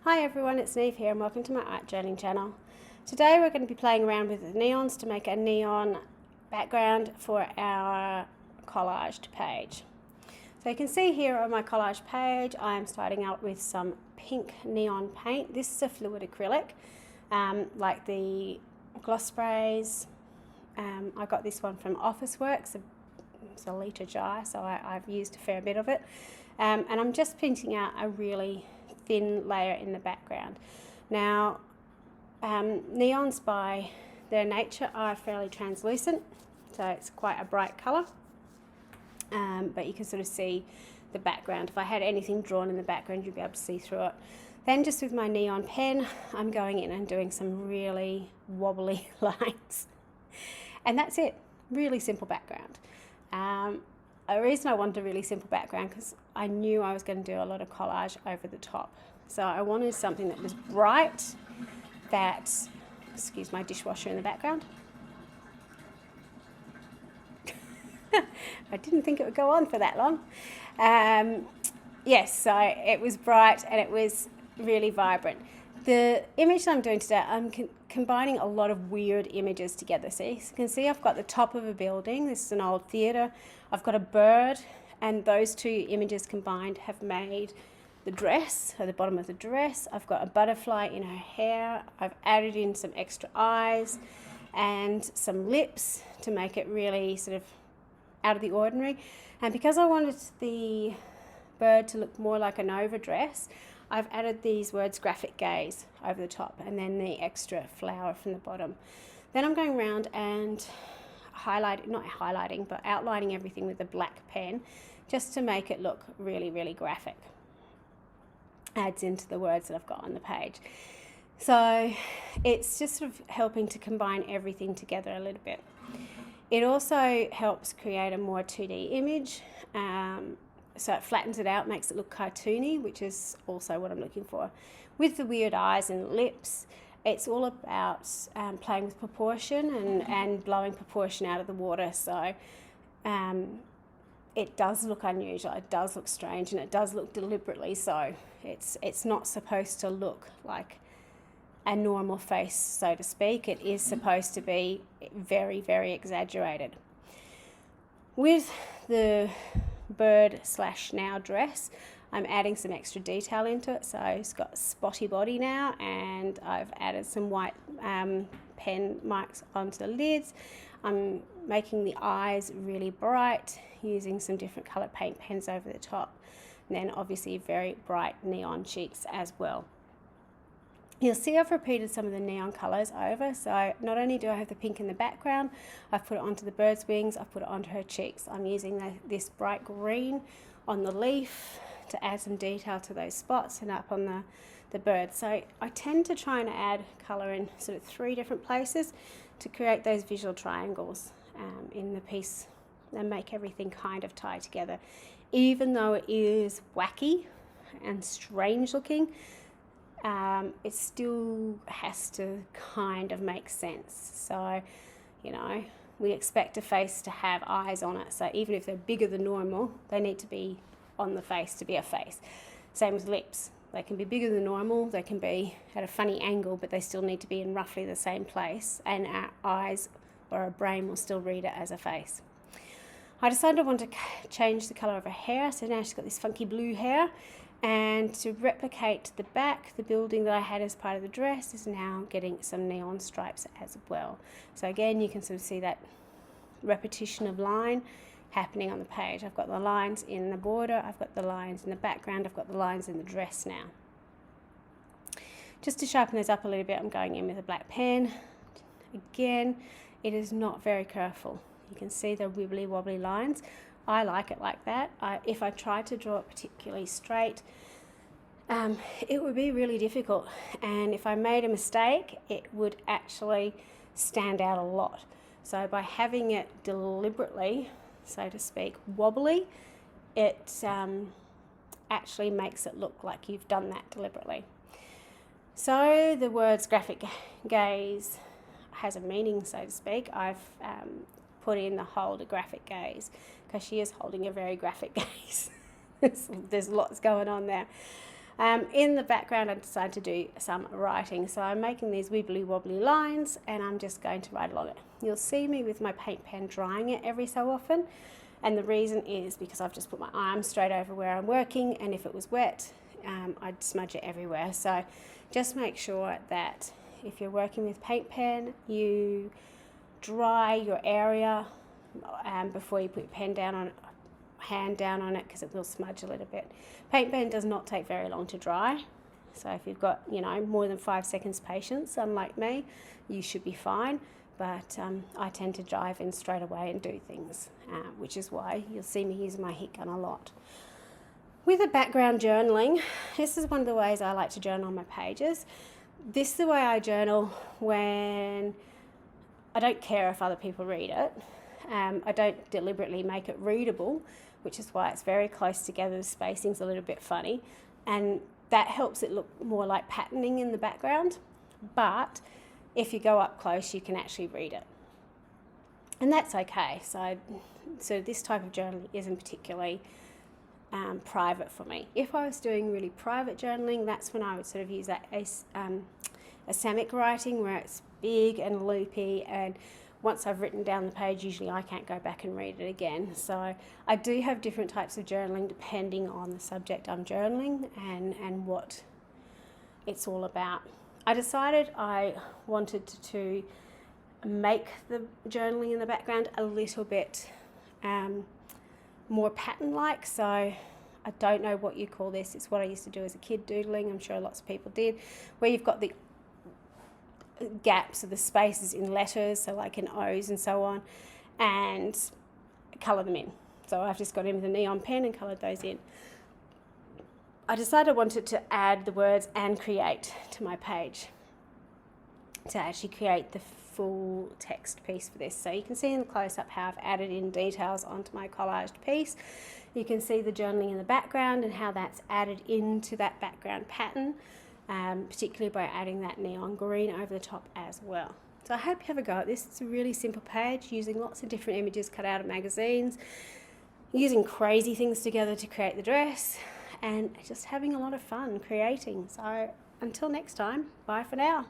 Hi everyone, it's Niamh here and welcome to my art journaling channel. Today we're going to be playing around with the neons to make a neon background for our collage page. So you can see here on my collage page I am starting out with some pink neon paint. This is a fluid acrylic, like the gloss sprays. I got this one from Officeworks. It's a litre jar, so I've used a fair bit of it. And I'm just painting out a really thin layer in the background. Now, neons by their nature are fairly translucent, so it's quite a bright colour, but you can sort of see the background. If I had anything drawn in the background, you'd be able to see through it. Then just with my neon pen, I'm going in and doing some really wobbly lines. And that's it, really simple background. A reason I wanted a really simple background because I knew I was going to do a lot of collage over the top. So I wanted something that was bright, that, excuse my dishwasher in the background. I didn't think it would go on for that long. Yes, so it was bright and it was really vibrant. The image that I'm doing today, I'm combining a lot of weird images together. So you can see I've got the top of a building. This is an old theatre. I've got a bird, and those two images combined have made the dress, or the bottom of the dress. I've got a butterfly in her hair. I've added in some extra eyes and some lips to make it really sort of out of the ordinary. And because I wanted the bird to look more like an overdress, I've added these words graphic gaze over the top and then the extra flower from the bottom. Then I'm going around and outlining everything with a black pen just to make it look really, really graphic. Adds into the words that I've got on the page. So it's just sort of helping to combine everything together a little bit. It also helps create a more 2D image. So it flattens it out, makes it look cartoony, which is also what I'm looking for. With the weird eyes and lips, it's all about playing with proportion and blowing proportion out of the water. So it does look unusual, it does look strange, and it does look deliberately so. It's not supposed to look like a normal face, so to speak. It is supposed to be very, very exaggerated. With the bird / now dress, I'm adding some extra detail into it. So it's got spotty body now, and I've added some white pen marks onto the lids. I'm making the eyes really bright using some different colour paint pens over the top, and then obviously very bright neon cheeks as well. You'll see I've repeated some of the neon colours over, so not only do I have the pink in the background, I've put it onto the bird's wings, I've put it onto her cheeks. I'm using this bright green on the leaf to add some detail to those spots and up on the bird. So I tend to try and add colour in sort of 3 different places to create those visual triangles in the piece and make everything kind of tie together. Even though it is wacky and strange looking, it still has to kind of make sense. So, you know, we expect a face to have eyes on it. So even if they're bigger than normal, they need to be on the face to be a face. Same with lips. They can be bigger than normal, they can be at a funny angle, but they still need to be in roughly the same place, and our eyes or our brain will still read it as a face. I decided I wanted to change the colour of her hair, so now she's got this funky blue hair. And to replicate the back, the building that I had as part of the dress is now getting some neon stripes as well. So again, you can sort of see that repetition of line happening on the page. I've got the lines in the border, I've got the lines in the background, I've got the lines in the dress now. Just to sharpen those up a little bit, I'm going in with a black pen. Again, it is not very careful. You can see the wibbly wobbly lines. I like it like that. If I tried to draw it particularly straight, it would be really difficult. And if I made a mistake, it would actually stand out a lot. So by having it deliberately, so to speak, wobbly, it actually makes it look like you've done that deliberately. So the words graphic gaze has a meaning, so to speak. I've put in the hold a graphic gaze because she is holding a very graphic gaze. There's lots going on there. In the background, I decided to do some writing. So I'm making these wibbly wobbly lines and I'm just going to write along it. You'll see me with my paint pen drying it every so often. And the reason is because I've just put my arm straight over where I'm working, and if it was wet, I'd smudge it everywhere. So just make sure that if you're working with paint pen, you dry your area before you put your pen down on it, hand down on it, because it will smudge a little bit. Paint pen does not take very long to dry, so if you've got more than 5 seconds patience, unlike me, you should be fine. But I tend to dive in straight away and do things, which is why you'll see me using my heat gun a lot. With the background journaling, this is one of the ways I like to journal on my pages. This is the way I journal when I don't care if other people read it. I don't deliberately make it readable, which is why it's very close together. The spacing's a little bit funny, and that helps it look more like patterning in the background. But if you go up close, you can actually read it, and that's okay. So this type of journaling isn't particularly private for me. If I was doing really private journaling, that's when I would sort of use that asamic writing, where it's big and loopy, and once I've written down the page, usually I can't go back and read it again. So I do have different types of journaling depending on the subject I'm journaling and what it's all about. I decided I wanted to make the journaling in the background a little bit more pattern-like. So I don't know what you call this. It's what I used to do as a kid, doodling. I'm sure lots of people did, where you've got the gaps or the spaces in letters, so like in O's and so on, and colour them in. So I've just got in with a neon pen and coloured those in. I decided I wanted to add the words "and create" to my page to actually create the full text piece for this. So you can see in the close-up how I've added in details onto my collaged piece. You can see the journaling in the background and how that's added into that background pattern, particularly by adding that neon green over the top as well. So I hope you have a go at this. It's a really simple page using lots of different images cut out of magazines, using crazy things together to create the dress, and just having a lot of fun creating. So until next time, bye for now.